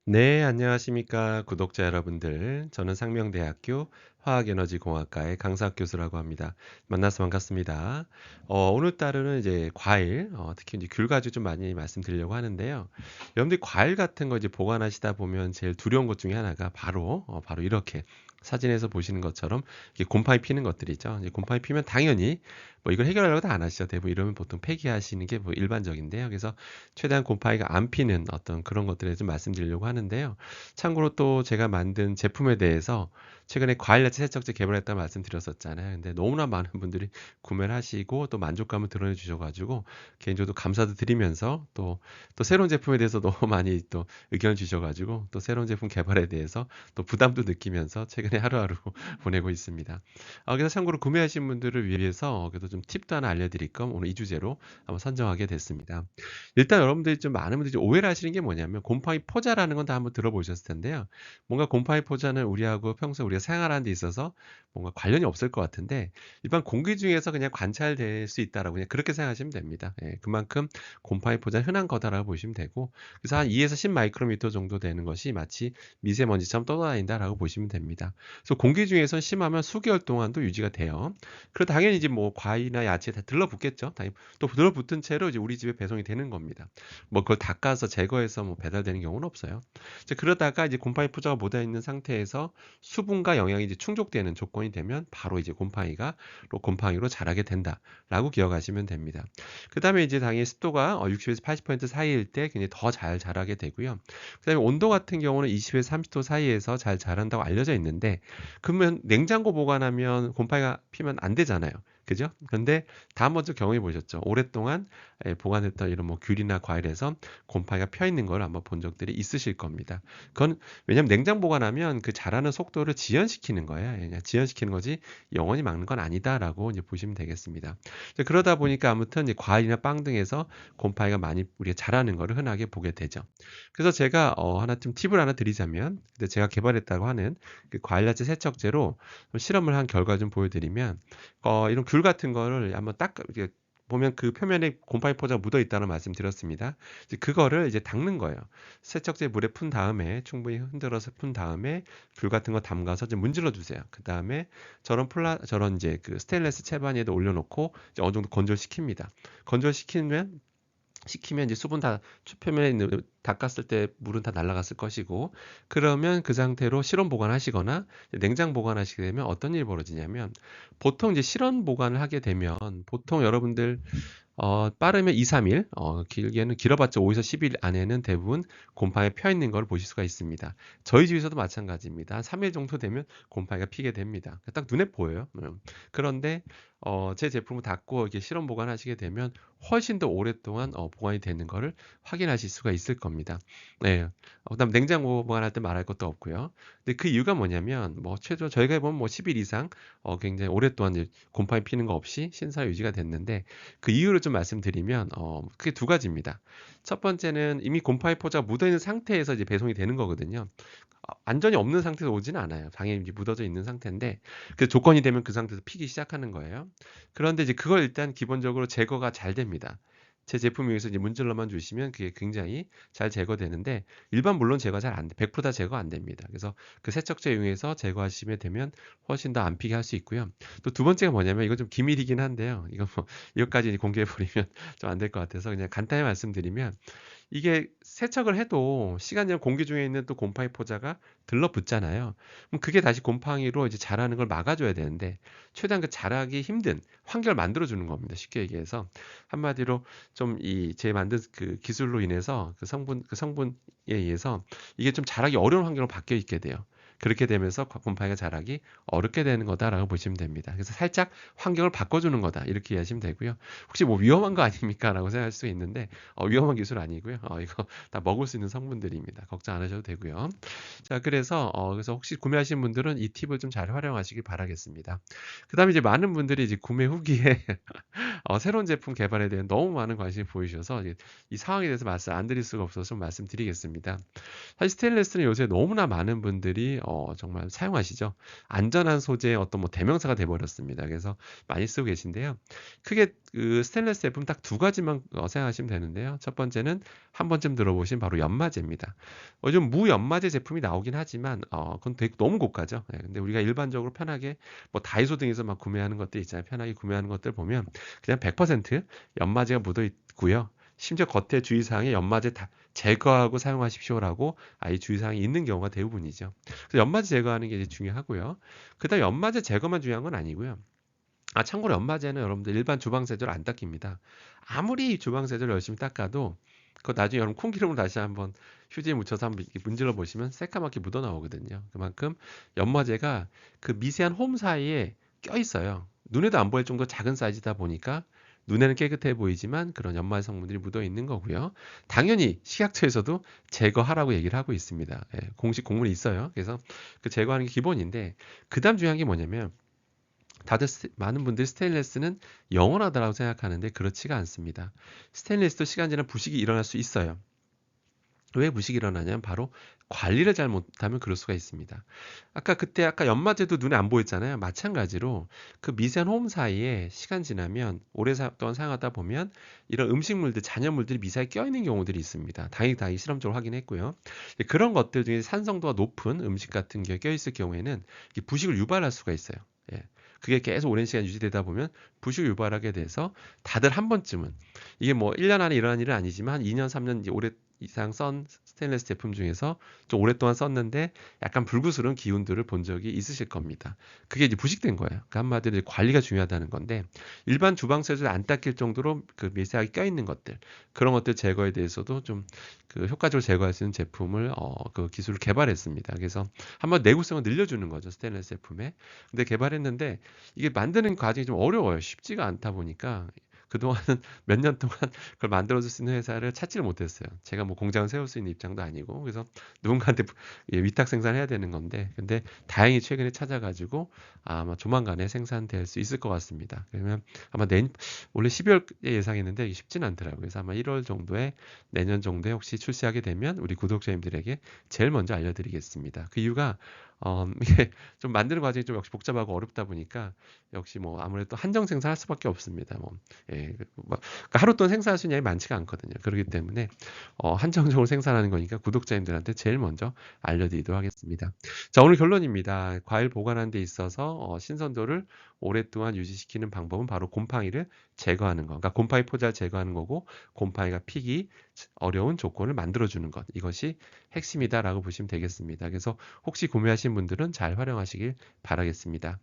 네, 안녕하십니까, 구독자 여러분들. 저는 상명대학교 화학에너지공학과의 강사학 교수라고 합니다. 만나서 반갑습니다. 오늘따라는 이제 과일, 특히 이제 귤 가지고 좀 많이 말씀드리려고 하는데요. 여러분들이 과일 같은 거 이제 보관하시다 보면 제일 두려운 것 중에 하나가 바로 이렇게 사진에서 보시는 것처럼 이게 곰팡이 피는 것들이죠. 이제 곰팡이 피면 당연히 뭐 이걸 해결하려고 다 안 하시죠. 대부분 이러면 보통 폐기하시는 게 뭐 일반적인데요. 그래서 최대한 곰팡이가 안 피는 어떤 그런 것들에 좀 말씀드리려고 하는데요. 참고로 또 제가 만든 제품에 대해서 최근에 과일 야채 세척제 개발했다고 말씀드렸었잖아요. 근데 너무나 많은 분들이 구매를 하시고 또 만족감을 드러내 주셔 가지고 개인적으로 감사도 드리면서 또 새로운 제품에 대해서 너무 많이 또 의견을 주셔 가지고 또 새로운 제품 개발에 대해서 또 부담도 느끼면서 최근에 하루하루 보내고 있습니다. 그래서 참고로 구매하신 분들을 위해서 그래도 좀 팁도 하나 알려드릴 겸 오늘 이 주제로 한번 선정하게 됐습니다. 일단 여러분들이 좀 많은 분들이 좀 오해를 하시는 게 뭐냐면 곰팡이 포자라는 건 다 한번 들어보셨을 텐데요. 뭔가 곰팡이 포자는 우리하고 평소에 우리가 생활하는 데 있어서 뭔가 관련이 없을 것 같은데 일반 공기 중에서 그냥 관찰될 수 있다라고 그냥 그렇게 생각하시면 됩니다. 예, 그만큼 곰팡이 포자는 흔한 거다라고 보시면 되고 그래서 한 2에서 10 마이크로미터 정도 되는 것이 마치 미세먼지처럼 떠다닌다라고 보시면 됩니다. 그래서 공기 중에서 심하면 수개월 동안도 유지가 돼요. 그리고 당연히 이제 뭐 과일이나 야채 다 들러붙겠죠. 당연히 또 들러붙은 채로 이제 우리 집에 배송이 되는 겁니다. 뭐 그걸 닦아서 제거해서 뭐 배달되는 경우는 없어요. 이제 그러다가 이제 곰팡이 포자가 묻어 있는 상태에서 수분과 영양이 이제 충족되는 조건이 되면 바로 이제 곰팡이로 자라게 된다라고 기억하시면 됩니다. 그다음에 이제 당연히 습도가 60에서 80% 사이일 때 굉장히 더 잘 자라게 되고요. 그다음에 온도 같은 경우는 20에서 30도 사이에서 잘 자란다고 알려져 있는데 그러면 냉장고 보관하면 곰팡이가 피면 안 되잖아요. 그죠? 근데 다 한번 좀 경험해 보셨죠? 오랫동안 보관했던 이런 뭐 귤이나 과일에서 곰팡이가 펴 있는 걸 한번 본 적들이 있으실 겁니다. 그건 왜냐하면 냉장 보관하면 그 자라는 속도를 지연시키는 거예요. 그냥 지연시키는 거지 영원히 막는 건 아니다라고 이제 보시면 되겠습니다. 이제 그러다 보니까 아무튼 이제 과일이나 빵 등에서 곰팡이가 많이 우리가 자라는 거를 흔하게 보게 되죠. 그래서 제가 하나 좀 팁을 하나 드리자면 근데 제가 개발했다고 하는 그 과일 야채 세척제로 좀 실험을 한 결과 좀 보여드리면 이런 귤 같은 거를 한번 딱 이렇게 보면 그 표면에 곰팡이 포자가 묻어 있다는 말씀드렸습니다. 이제 그거를 이제 닦는 거예요. 세척제 물에 푼 다음에 충분히 흔들어서 푼 다음에 귤 같은 거 담가서 좀 문질러 주세요. 그다음에 저런 이제 그 스테인리스 채반에다 올려놓고 이제 어느 정도 건조시킵니다. 건조시키면 이제 수분 다 표면에 있는 닦았을 때 물은 다 날아갔을 것이고 그러면 그 상태로 실온 보관하시거나 냉장 보관하시게 되면 어떤 일이 벌어지냐면 보통 이제 실온 보관을 하게 되면 보통 여러분들 빠르면 2-3 일, 길게는 길어봤자 5에서 10일 안에는 대부분 곰팡이가 펴 있는 걸 보실 수가 있습니다. 저희 집에서도 마찬가지입니다. 한 3일 정도 되면 곰팡이가 피게 됩니다. 딱 눈에 보여요. 그런데 제 제품을 닫고 이렇게 실온 보관하시게 되면 훨씬 더 오랫동안 보관이 되는 거를 확인하실 수가 있을 겁니다. 네. 그다음 냉장고 보관할 때 말할 것도 없고요. 근데 그 이유가 뭐냐면 뭐 최소 저희가 해 보면 뭐 10일 이상 굉장히 오랫동안 이제 곰팡이 피는 거 없이 신선하게 유지가 됐는데 그 이유를 좀 말씀드리면 크게 두 가지입니다. 첫 번째는 이미 곰팡이 포자가 묻어 있는 상태에서 이제 배송이 되는 거거든요. 완전히 없는 상태에서 오지는 않아요. 당연히 이제 묻어져 있는 상태인데 그 조건이 되면 그 상태에서 피기 시작하는 거예요. 그런데 이제 그걸 일단 기본적으로 제거가 잘 됩니다. 제 제품 위에서 이제 문질러만 주시면 그게 굉장히 잘 제거되는데 일반 물론 제거 잘 안 돼 100%다 제거 안 됩니다. 그래서 그 세척제 이용해서 제거하시면 되면 훨씬 더 안 피게 할 수 있고요. 또 두 번째가 뭐냐면 이건 좀 기밀이긴 한데요. 이거 뭐 이것까지 공개해 버리면 좀 안 될 것 같아서 그냥 간단히 말씀드리면 이게 세척을 해도 시간 지나면 공기 중에 있는 또 곰팡이 포자가 들러붙잖아요. 그럼 그게 다시 곰팡이로 이제 자라는 걸 막아줘야 되는데 최대한 그 자라기 힘든 환경을 만들어 주는 겁니다. 쉽게 얘기해서 한마디로 좀 이 제 만든 그 기술로 인해서 그 성분에 의해서 이게 좀 자라기 어려운 환경으로 바뀌어 있게 돼요. 그렇게 되면서 곰팡이가 자라기 어렵게 되는 거다라고 보시면 됩니다. 그래서 살짝 환경을 바꿔주는 거다 이렇게 이해하시면 되고요. 혹시 뭐 위험한 거 아닙니까라고 생각할 수 있는데 위험한 기술 아니고요. 이거 다 먹을 수 있는 성분들입니다. 걱정 안 하셔도 되고요. 자, 그래서 혹시 구매하신 분들은 이 팁을 좀 잘 활용하시길 바라겠습니다. 그다음에 이제 많은 분들이 이제 구매 후기에 새로운 제품 개발에 대한 너무 많은 관심을 보이셔서 이 상황에 대해서 말씀 안 드릴 수가 없어서 좀 말씀드리겠습니다. 사실 스테인리스는 요새 너무나 많은 분들이 정말 사용하시죠. 안전한 소재의 어떤 뭐 대명사가 돼 버렸습니다. 그래서 많이 쓰고 계신데요. 크게 그 스테인리스 제품 딱 두 가지만 생각하시면 되는데요. 첫 번째는 한 번쯤 들어보신 바로 연마제입니다. 요즘 무연마제 제품이 나오긴 하지만 그건 되게 너무 고가죠. 예, 근데 우리가 일반적으로 편하게 뭐 다이소 등에서 막 구매하는 것들 있잖아요. 편하게 구매하는 것들 보면 그냥 100% 연마제가 묻어 있고요. 심지어 겉에 주의사항에 연마제 다 제거하고 사용하십시오라고 아예 주의사항이 있는 경우가 대부분이죠. 그래서 연마제 제거하는 게 이제 중요하고요. 그다음 연마제 제거만 중요한 건 아니고요. 참고로 연마제는 여러분들 일반 주방 세제로 안 닦입니다. 아무리 주방 세제를 열심히 닦아도 그거 나중에 여러분 콩기름으로 다시 한번 휴지에 묻혀서 한번 이렇게 문질러 보시면 새까맣게 묻어 나오거든요. 그만큼 연마제가 그 미세한 홈 사이에 껴 있어요. 눈에도 안 보일 정도 작은 사이즈다 보니까 눈에는 깨끗해 보이지만 그런 연마제 성분들이 묻어 있는 거고요. 당연히 식약처에서도 제거하라고 얘기를 하고 있습니다. 예, 공식 공문이 있어요. 그래서 그 제거하는 게 기본인데 그다음 중요한 게 뭐냐면 다들 많은 분들이 스테인리스는 영원하다라고 생각하는데 그렇지가 않습니다. 스테인리스도 시간 지나면 부식이 일어날 수 있어요. 왜 부식이 일어나냐면 바로 관리를 잘못하면 그럴 수가 있습니다. 아까 연마제도 눈에 안 보였잖아요. 마찬가지로 그 미세한 홈 사이에 시간 지나면 동안 사용하다 보면 이런 음식물들, 잔여물들이 미세하게 껴있는 경우들이 있습니다. 당연히 실험적으로 확인했고요. 그런 것들 중에 산성도가 높은 음식 같은 게 껴있을 경우에는 이 부식을 유발할 수가 있어요. 예. 그게 계속 오랜 시간 유지되다 보면 부식을 유발하게 돼서 다들 한 번쯤은 이게 뭐 1년 안에 일어난 일은 아니지만 2년, 3년 이제 오래 이상 쓴 스테인리스 제품 중에서 좀 오랫동안 썼는데 약간 불구스러운 기운들을 본 적이 있으실 겁니다. 그게 이제 부식된 거예요. 그 한마디로 관리가 중요하다는 건데 일반 주방 세제를 안 닦일 정도로 그 미세하게 껴있는 것들 그런 것들 제거에 대해서도 좀 그 효과적으로 제거할 수 있는 제품을 그 기술을 개발했습니다. 그래서 한번 내구성을 늘려주는 거죠 스테인리스 제품에. 근데 개발했는데 이게 만드는 과정이 좀 어려워요. 쉽지가 않다 보니까 그동안은 몇 년 동안 그걸 만들어줄 수 있는 회사를 찾지를 못했어요. 제가 뭐 공장을 세울 수 있는 입장도 아니고 그래서 누군가한테 위탁 생산해야 되는 건데 근데 다행히 최근에 찾아가지고 아마 조만간에 생산될 수 있을 것 같습니다. 그러면 아마 원래 12월에 예상했는데 이게 쉽진 않더라고요. 그래서 아마 1월 정도에 내년 정도에 혹시 출시하게 되면 우리 구독자님들에게 제일 먼저 알려드리겠습니다. 그 이유가 이게 좀 만드는 과정이 좀 역시 복잡하고 어렵다 보니까 역시 뭐 아무래도 한정 생산할 수밖에 없습니다. 뭐 예, 그러니까 하루 동안 생산할 수 있는 양이 많지가 않거든요. 그렇기 때문에 한정적으로 생산하는 거니까 구독자님들한테 제일 먼저 알려드리도록 하겠습니다. 자, 오늘 결론입니다. 과일 보관하는 데 있어서 신선도를 오랫동안 유지시키는 방법은 바로 곰팡이를 제거하는 거. 그러니까 곰팡이 포자를 제거하는 거고 곰팡이가 피기 어려운 조건을 만들어주는 것. 이것이 핵심이다라고 보시면 되겠습니다. 그래서 혹시 구매하신 분들은 잘 활용하시길 바라겠습니다.